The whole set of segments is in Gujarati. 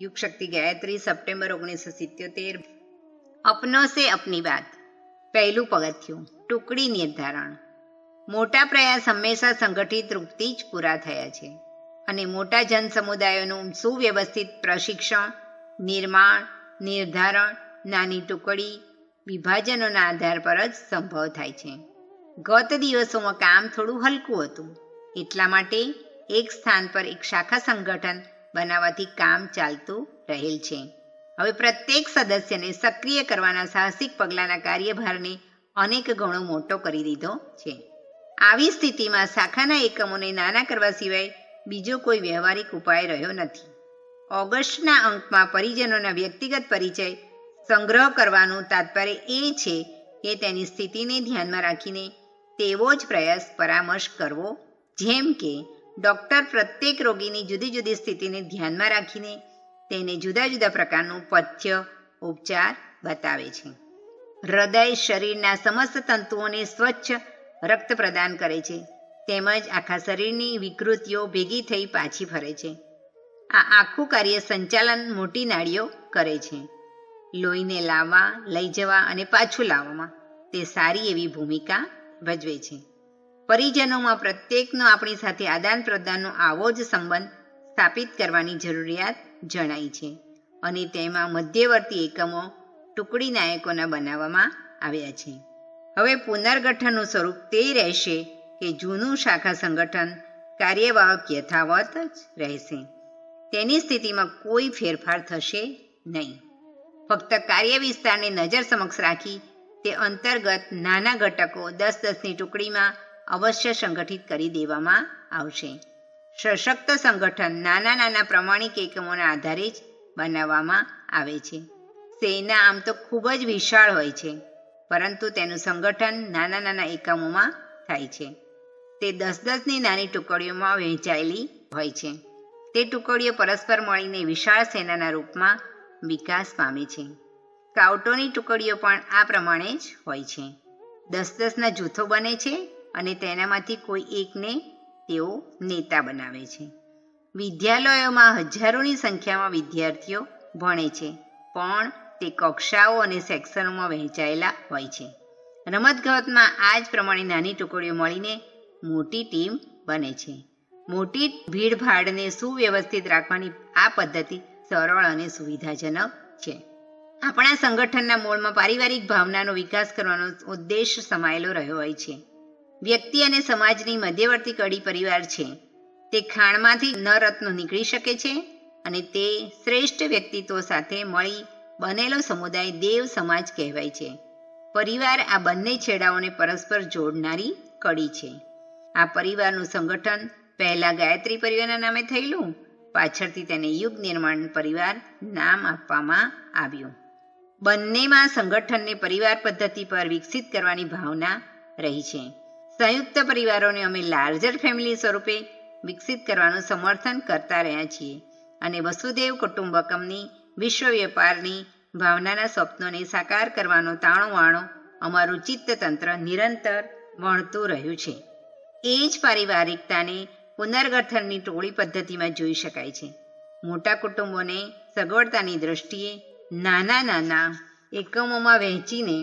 युग शक्ति गायत्री सप्टेम्बर 1977। अपनों से अपनी बात। पहलू पगथિયું ટુકડી નિર્ધારણ। મોટા પ્રયાસ હંમેશા સંગઠિત રૂપથી જ પૂરા થયા છે અને મોટા જન સમુદાયોનું સુવ્યવસ્થિત પ્રશિક્ષણ, નિર્માણ, નિર્ધારણ નાની ટુકડી વિભાજનોના આધાર પર જ સંભવ થાય છે। ગત દિવસોમાં કામ થોડું હલકું હતું, એટલા માટે એક સ્થાન પર એક શાખા સંગઠન બનાવવાથી કામ ચાલતું રહેલ છે। હવે પ્રત્યેક સદસ્યને સક્રિય કરવાના સાહસિક પગલાંના કાર્યભારને અનેક ગણો મોટો કરી દીધો છે। આવી સ્થિતિમાં શાખાના એકમોને નાના કરવા સિવાય બીજો કોઈ વ્યવહારિક ઉપાય રહ્યો નથી। ઓગસ્ટના અંકમાં પરિજનોના વ્યક્તિગત પરિચય સંગ્રહ કરવાનું તાત્પર્ય એ છે કે તેની સ્થિતિને ધ્યાનમાં રાખીને તેવો જ પ્રયાસ પરામર્શ કરવો, જેમ કે ડૉક્ટર પ્રત્યેક રોગીની જુદી જુદી સ્થિતિને ધ્યાનમાં રાખીને તેને જુદા જુદા પ્રકારનું પથ્ય ઉપચાર બતાવે છે। હૃદય શરીરના સમસ્ત તંતુઓને સ્વચ્છ રક્ત પ્રદાન કરે છે, તેમજ આખા શરીરની વિકૃતિઓ ભેગી થઈ પાછી ફરે છે। આ આખું કાર્ય સંચાલન મોટી નાડીઓ કરે છે। લોહીને લાવવા, લઈ જવા અને પાછું લાવવામાં તે સારી એવી ભૂમિકા ભજવે છે। પરિજનોમાં પ્રત્યેકનો આપણી સાથે આદાન પ્રદાનનો આવો જ સંબંધ સ્થાપિત કરવાની જરૂરિયાત જણાય છે અને તેમાં મધ્યવર્તી એકમો ટુકડી નાયકોના બનાવવામાં આવ્યા છે। હવે પુનર્ગઠનનું સ્વરૂપ તે રહેશે કે જૂનું શાખા સંગઠન કાર્યવાહક યથાવત જ રહેશે, તેની સ્થિતિમાં કોઈ ફેરફાર થશે નહીં। ફક્ત કાર્ય વિસ્તારને નજર સમક્ષ રાખી તે અંતર્ગત નાના ઘટકો 10-10ની ટુકડીમાં અવશ્ય સંગઠિત કરી દેવામાં આવશે। સશક્ત સંગઠન નાના નાના પ્રમાણિક એકમોના આધારે જ બનાવવામાં આવે છે। સેના આમ તો ખૂબ જ વિશાળ હોય છે, પરંતુ તેનું સંગઠન નાના નાના એકમોમાં થાય છે। તે 10-10ની નાની ટુકડીઓમાં વહેંચાયેલી હોય છે। તે ટુકડીઓ પરસ્પર મળીને વિશાળ સેનાના રૂપમાં વિકાસ પામે છે। સ્કાઉટોની ટુકડીઓ પણ આ પ્રમાણે જ હોય છે। 10-10ના જૂથો બને છે અને તેનામાંથી કોઈ એકને તેઓ નેતા બનાવે છે। વિદ્યાલયોમાં હજારોની સંખ્યામાં વિદ્યાર્થીઓ ભણે છે, પણ તે કક્ષાઓ અને સેક્શનોમાં વહેંચાયેલા હોય છે। રમતગમતમાં આ જ પ્રમાણે નાની ટુકડીઓ મળીને મોટી ટીમ બને છે। મોટી ભીડભાડને સુવ્યવસ્થિત રાખવાની આ પદ્ધતિ સરળ અને સુવિધાજનક છે। આપણા સંગઠનના મૂળમાં પારિવારિક ભાવનાનો વિકાસ કરવાનો ઉદ્દેશ સમાયેલો રહ્યો હોય છે। વ્યક્તિ અને સમાજની મધ્યવર્તી કડી પરિવાર છે। તે ખાણમાંથી ન રત્નો નીકળી શકે છે અને તે શ્રેષ્ઠ વ્યક્તિત્વ સાથે મળી બનેલો સમુદાય દેવ સમાજ કહેવાય છે। પરિવાર આ બંને છેડાઓને પરસ્પર જોડનારી કડી છે। આ પરિવારનું સંગઠન પહેલા ગાયત્રી પરિવારના નામે થયેલું, પાછળથી તેને યુગ નિર્માણ પરિવાર નામ આપવામાં આવ્યું। બંનેમાં સંગઠનને પરિવાર પદ્ધતિ પર વિકસિત કરવાની ભાવના રહી છે। સંયુક્ત પરિવારોને અમે લાર્જર ફેમિલી સ્વરૂપે વિકસિત કરવાનું સમર્થન કરતા રહ્યા છીએ અને વસુદેવ કુટુંબકમની વિશ્વ વેપારની ભાવનાના સ્વપ્નોને સાકાર કરવાનો તાણોવાણો અમારું ચિત્તતંત્ર નિરંતર વણતું રહ્યું છે। એ જ પારિવારિકતાને પુનર્ગઠનની ટોળી પદ્ધતિમાં જોઈ શકાય છે। મોટા કુટુંબોને સગવડતાની દ્રષ્ટિએ નાના નાના એકમોમાં વહેંચીને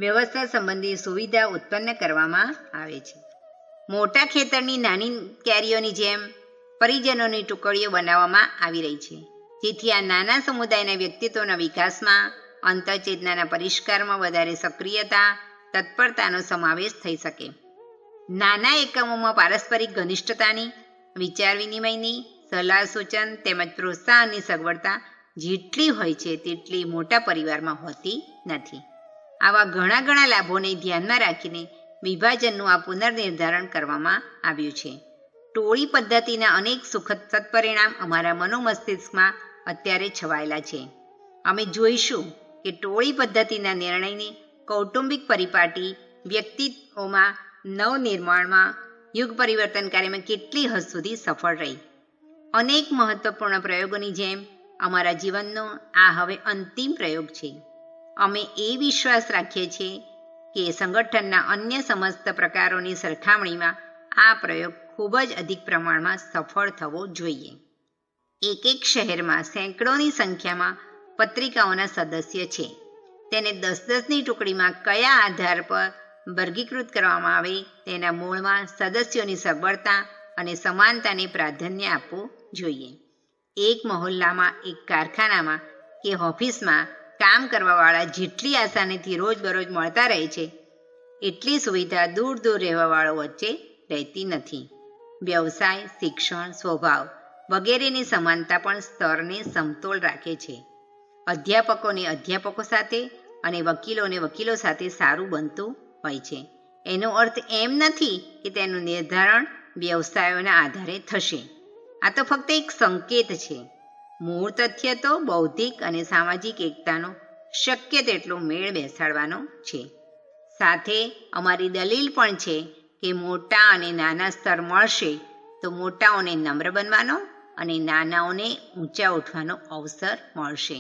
વ્યવસ્થા સંબંધી સુવિધા ઉત્પન્ન કરવામાં આવે છે। મોટા ખેતરની નાની કેરીઓની જેમ પરિજનોની ટુકડીઓ બનાવવામાં આવી રહી છે, જેથી આ નાના સમુદાયના વ્યક્તિત્વના વિકાસમાં, અંતઃચેતનાના પરિષ્કારમાં વધારે સક્રિયતા, તત્પરતાનો સમાવેશ થઈ શકે। નાના એકમોમાં પારસ્પરિક ઘનિષ્ઠતાની, વિચાર વિનિમયની, સલાહ સૂચન તેમજ પ્રોત્સાહનની સગવડતા જેટલી હોય છે તેટલી મોટા પરિવારમાં હોતી નથી। આવા ઘણા લાભોને ધ્યાનમાં રાખીને વિભાજનનું આ પુનર્નિર્ધારણ કરવામાં આવ્યું છે। ટોળી પદ્ધતિના અનેક સુખદ સત્પરિણામ અમારા મનોમસ્તિષ્કમાં અત્યારે છવાયેલા છે। અમે જોઈશું કે ટોળી પદ્ધતિના નિર્ણયની કૌટુંબિક પરિપાટી વ્યક્તિઓમાં નવનિર્માણમાં, યુગ પરિવર્તન કાર્યમાં કેટલી હદ સુધી સફળ રહી। અનેક મહત્વપૂર્ણ પ્રયોગોની જેમ અમારા જીવનનો આ હવે અંતિમ પ્રયોગ છે। અમે એ વિશ્વાસ રાખીએ છીએ કે સંગઠનના અન્ય સમસ્ત પ્રકારોની સરખામણીમાં આ પ્રયોગ ખૂબ જ અધિક પ્રમાણમાં સફળ થવો જોઈએ। એક એક શહેરમાં સેંકડોની સંખ્યામાં પત્રિકાઓના સદસ્ય છે. તેને 10-10ની ટુકડીમાં કયા આધાર પર વર્ગીકૃત કરવામાં આવે તેના મૂળમાં સદસ્યોની સગવડતા અને સમાનતાને પ્રાધાન્ય આપવું જોઈએ. એક મહોલ્લામાં, એક કારખાનામાં કે ઓફિસમાં કામ કરવાવાળા જેટલી આસાનીથી રોજબરોજ મળતા રહે છે, એટલી સુવિધા દૂર દૂર રહેવાવાળો વચ્ચે રહેતી નથી. વ્યવસાય, શિક્ષણ, સ્વભાવ વગેરેની સમાનતા પણ સ્તરને સમતોલ રાખે છે. અધ્યાપકોને અધ્યાપકો સાથે અને વકીલોને વકીલો સાથે સારું બનતું હોય છે. એનો અર્થ એમ નથી કે તેનું નિર્ધારણ વ્યવસાયોના આધારે થશે. આ તો ફક્ત એક સંકેત છે. મૂળ તથ્ય તો બૌદ્ધિક અને સામાજિક એકતાનો શક્ય તેટલો મેળ બેસાડવાનો છે. સાથે અમારી દલીલ પણ છે કે મોટા અને નાના સ્તર મળશે તો મોટાઓને નમ્ર બનવાનો અને નાનાઓને ઊંચા ઉઠવાનો અવસર મળશે.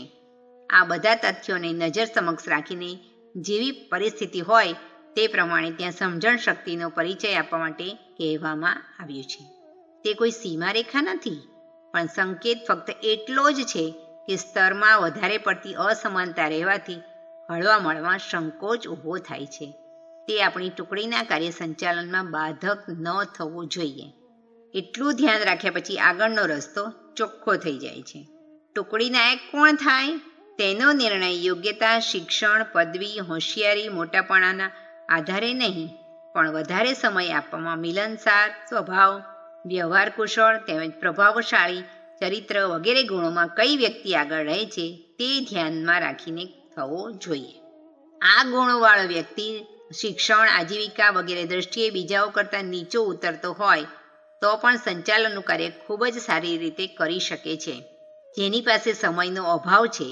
આ બધા તથ્યોને નજર સમક્ષ રાખીને જેવી પરિસ્થિતિ હોય તે પ્રમાણે ત્યાં સમજણ શક્તિનો પરિચય આપવા માટે કહેવામાં આવ્યું છે. તે કોઈ સીમારેખા નથી, પણ સંકેત ફક્ત એટલો જ છે કે સ્તરમાં વધારે પડતી અસમાનતા રહેવાથી હળવા મળવા સંકોચ ઊભો થાય છે. તે આપણી ટુકડીના કાર્ય સંચાલનમાં બાધક ન થવું જોઈએ. એટલું ધ્યાન રાખ્યા પછી આગળનો રસ્તો ચોખ્ખો થઈ જાય છે. ટુકડી નાયક કોણ થાય તેનો નિર્ણય યોગ્યતા, શિક્ષણ, પદવી, હોશિયારી, મોટાપણાના આધારે નહીં, પણ વધારે સમય આપવામાં મિલનસાર સ્વભાવ, વ્યવહાર કુશળ તેમજ પ્રભાવશાળી ચરિત્ર વગેરે ગુણોમાં કઈ વ્યક્તિ આગળ રહે છે તે ધ્યાનમાં રાખીને થવો જોઈએ. આ ગુણોવાળો વ્યક્તિ શિક્ષણ, આજીવિકા વગેરે દ્રષ્ટિએ બીજાઓ કરતાં નીચો ઉતરતો હોય તો પણ સંચાલનનું કાર્ય ખૂબ જ સારી રીતે કરી શકે છે. જેની પાસે સમયનો અભાવ છે,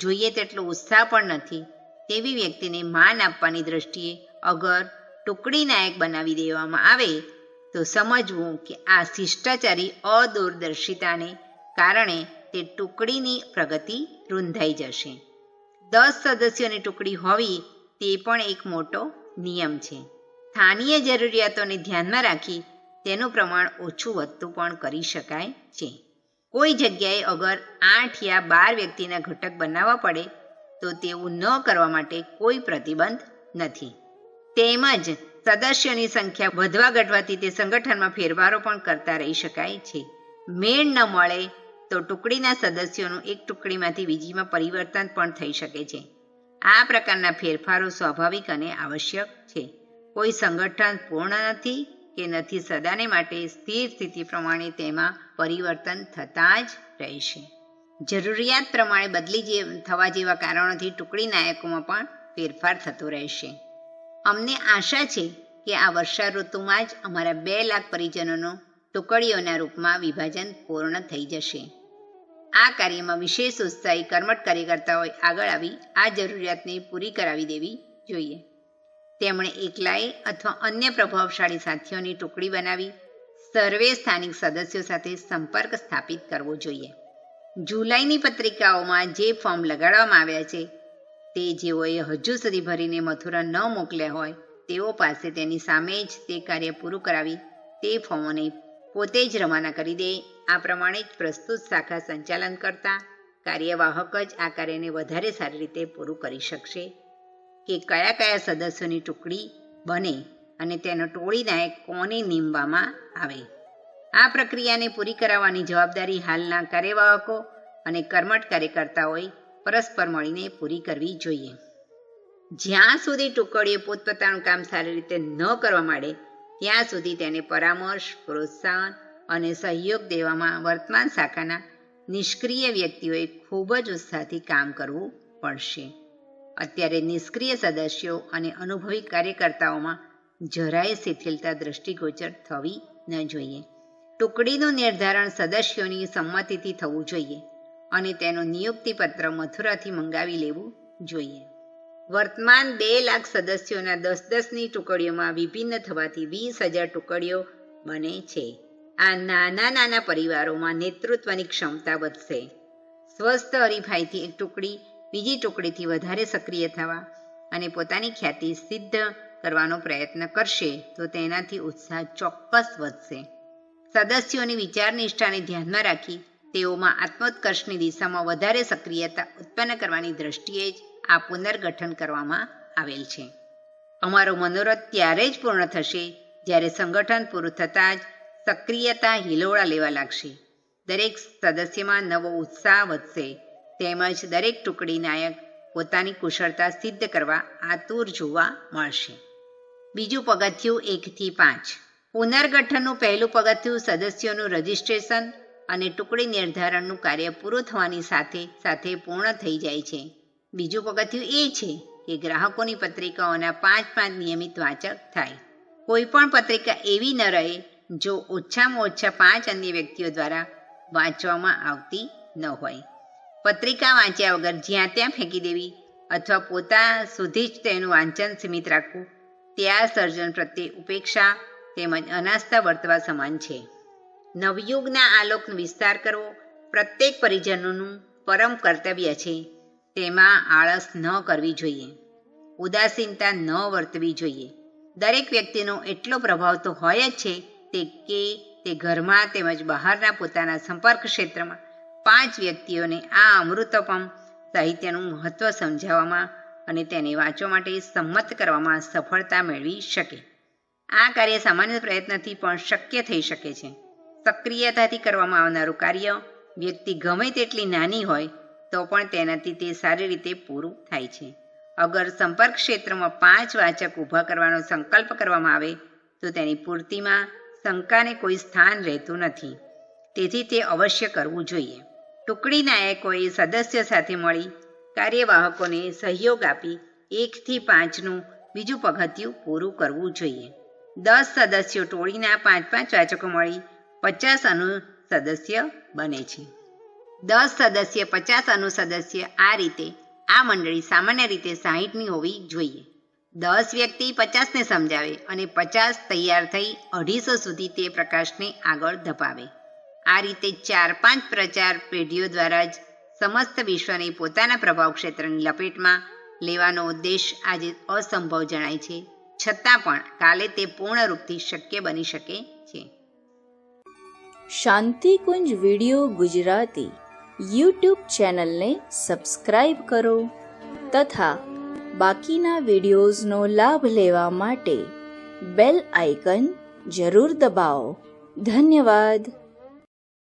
જોઈએ તેટલો ઉત્સાહ પણ નથી, તેવી વ્યક્તિને માન આપવાની દ્રષ્ટિએ અગર ટુકડી નાયક બનાવી દેવામાં આવે તો સમજવું કે આ શિષ્ટાચારી અદૂરદર્શિતાને કારણે તે ટુકડીની પ્રગતિ રૂંધાઈ જશે. 10 સદસ્યોની ટુકડી હોવી તે પણ એક મોટો નિયમ છે. સ્થાનીય જરૂરિયાતોને ધ્યાનમાં રાખી તેનું પ્રમાણ ઓછું વધતું પણ કરી શકાય છે. કોઈ જગ્યાએ અગર 8 યા 12 વ્યક્તિના ઘટક બનાવવા પડે તો તેવું ન કરવા માટે કોઈ પ્રતિબંધ નથી. તેમજ સદસ્યોની સંખ્યા વધવા ઘટવાથી તે સંગઠનમાં ફેરફારો પણ કરતા રહી શકાય છે. મેળ ન મળે તો ટુકડીના સદસ્યોનું એક ટુકડીમાંથી બીજીમાં પરિવર્તન પણ થઈ શકે છે. આ પ્રકારના ફેરફારો સ્વાભાવિક અને આવશ્યક છે. કોઈ સંગઠન પૂર્ણ નથી કે નથી સદાને માટે સ્થિર સ્થિતિ પ્રમાણે તેમાં પરિવર્તન થતા જ રહેશે. જરૂરિયાત પ્રમાણે બદલી થવા જેવા કારણોથી ટુકડી નાયકોમાં પણ ફેરફાર થતો રહેશે. અમને આશા છે કે આ વર્ષા ઋતુમાં જ અમારા 2 લાખ પરિજનોનું ટુકડીઓના રૂપમાં વિભાજન પૂર્ણ થઈ જશે. આ કાર્યમાં વિશેષ ઉત્સાહી કર્મઠ કાર્યકર્તાઓએ આગળ આવી આ જરૂરિયાતને પૂરી કરાવી દેવી જોઈએ. તેમણે એકલાએ અથવા અન્ય પ્રભાવશાળી સાથીઓની ટુકડી બનાવી સર્વે સ્થાનિક સદસ્યો સાથે સંપર્ક સ્થાપિત કરવો જોઈએ. જુલાઈની પત્રિકાઓમાં જે ફોર્મ લગાડવામાં આવ્યા છે તે જેઓએ હજુ સુધી ભરીને મથુરા ન મોકલ્યા હોય તેઓ પાસે તેની સામે જ તે કાર્ય પૂરું કરાવી તે ફોર્મોને પોતે જ રવાના કરી દે. આ પ્રમાણે જ પ્રસ્તુત શાખા સંચાલન કરતા કાર્યવાહક જ આ કાર્યને વધારે સારી રીતે પૂરું કરી શકશે. કે કયા કયા સદસ્યોની ટુકડી બને અને તેનો ટોળી નાયક કોને નીમવામાં આવે. આ પ્રક્રિયાને પૂરી કરાવવાની જવાબદારી હાલના કાર્યવાહકો અને કર્મઠ કાર્યકર્તાઓએ પરસ્પર મળીને પૂરી કરવી જોઈએ. જ્યાં સુધી ટુકડીઓ પોતપોતાનું કામ સારી રીતે ન કરવા માંડે ત્યાં સુધી તેને પરામર્શ, પ્રોત્સાહન અને સહયોગ દેવામાં વર્તમાન શાખાના નિષ્ક્રિય વ્યક્તિઓએ ખૂબ જ ઉત્સાહથી કામ કરવું પડશે. અત્યારે નિષ્ક્રિય સદસ્યો અને અનુભવી કાર્યકર્તાઓમાં જરાય શિથિલતા દ્રષ્ટિગોચર થવી ન જોઈએ. ટુકડીનું નિર્ધારણ સદસ્યોની સંમતિથી થવું જોઈએ અને તેનું નિયુક્તિપત્ર મથુરાથી મંગાવી લેવું જોઈએ. વર્તમાન 2 લાખ સદસ્યોના 10-10ની ટુકડીઓમાં વિભિન્ન થવાથી 20,000 ટુકડીઓ બને છે. આ નાના પરિવારોમાં નેતૃત્વની ક્ષમતા વધશે. સ્વસ્થ હરીફાઈથી એક ટુકડી બીજી ટુકડીથી વધારે સક્રિય થવા અને પોતાની ખ્યાતિ સિદ્ધ કરવાનો પ્રયત્ન કરશે તો તેનાથી ઉત્સાહ ચોક્કસ વધશે. સદસ્યોની વિચારનિષ્ઠાને ધ્યાનમાં રાખી તેઓમાં આત્મોત્કર્ષની દિશામાં વધારે સક્રિયતા ઉત્પન્ન કરવાની દ્રષ્ટિએ જ આ પુનર્ગઠન કરવામાં આવેલ છે. અમારો મનોરથ ત્યારે જ પૂર્ણ થશે જ્યારે સંગઠન પૂરું થતાં જ સક્રિયતા હિલોળા લેવા લાગશે. દરેક સદસ્યમાં નવો ઉત્સાહ વધશે તેમજ દરેક ટુકડી નાયક પોતાની કુશળતા સિદ્ધ કરવા આતુર જોવા મળશે. બીજું પગથિયું 1 થી 5. પુનર્ગઠનનું પહેલું પગથિયું સદસ્યોનું રજિસ્ટ્રેશન અને ટુકડી નિર્ધારણનું કાર્ય પૂરું થવાની સાથે સાથે પૂર્ણ થઈ જાય છે. બીજું પગથિયું એ છે કે ગ્રાહકોની પત્રિકાઓના 5 નિયમિત વાચક થાય. કોઈ પણ પત્રિકા એવી ન રહે જો ઓછામાં ઓછા 5 અન્ય વ્યક્તિઓ દ્વારા વાંચવામાં આવતી ન હોય. પત્રિકા વાંચ્યા વગર જ્યાં ત્યાં ફેંકી દેવી અથવા પોતા સુધી જ તેનું વાંચન સીમિત રાખવું ત્યાં સર્જન પ્રત્યે ઉપેક્ષા તેમજ અનાસ્થા વર્તવા સમાન છે. નવયુગના આલોકનો વિસ્તાર કરવો પ્રત્યેક પરિજનોનું પરમ કર્તવ્ય છે. તેમાં આળસ ન કરવી જોઈએ, ઉદાસીનતા ન વર્તવી જોઈએ. દરેક વ્યક્તિનો એટલો પ્રભાવ તો હોય જ છે કે તે ઘરમાં તેમજ બહારના પોતાના સંપર્ક ક્ષેત્રમાં 5 વ્યક્તિઓને આ અમૃતોપમ સાહિત્યનું મહત્ત્વ સમજાવવામાં અને તેને વાંચવા માટે સંમત કરવામાં સફળતા મેળવી શકે. આ કાર્ય સામાન્ય પ્રયત્નથી પણ શક્ય થઈ શકે છે. સક્રિયતાથી કરવામાં આવનારું કાર્ય વ્યક્તિ ગમે તેટલી નાની હોય તો પણ તેનાથી તે સારી રીતે પૂરું થાય છે. અગર સંપર્ક ક્ષેત્રમાં 5 વાચક ઊભા કરવાનો સંકલ્પ કરવામાં આવે તો તેની પૂર્તિમાં શંકાને કોઈ સ્થાન રહેતું નથી. તેથી તે અવશ્ય કરવું જોઈએ. ટુકડી નાયકોએ સદસ્યો સાથે મળી કાર્યવાહકોને સહયોગ આપી 1 થી 5નું બીજું પગથિયું પૂરું કરવું જોઈએ. 10 સદસ્યો ટોળીના 5 વાચકો મળી 50 અનુસદસ્ય બને છે. 10 સદસ્ય 50 અનુસદસ્ય આ રીતે આ મંડળી સામાન્ય રીતે 60ની હોવી જોઈએ. 10 વ્યક્તિ 50ને સમજાવે અને 50 તૈયાર થઈ 250 સુધી તે પ્રકાશને આગળ ધપાવે. આ રીતે 4-5 પ્રચાર પેઢીઓ દ્વારા જ સમસ્ત વિશ્વને પોતાના પ્રભાવ ક્ષેત્રની લપેટમાં લેવાનો ઉદ્દેશ આજે અસંભવ જણાય છે, છતાં પણ કાલે તે પૂર્ણરૂપથી શક્ય બની શકે છે. શાંતિકુંજ વિડિયો ગુજરાતી યુટ્યુબ ચેનલને સબસ્ક્રાઇબ કરો તથા બાકીના વિડિયોઝનો લાભ લેવા માટે બેલ આઇકન જરૂર દબાવો. ધન્યવાદ.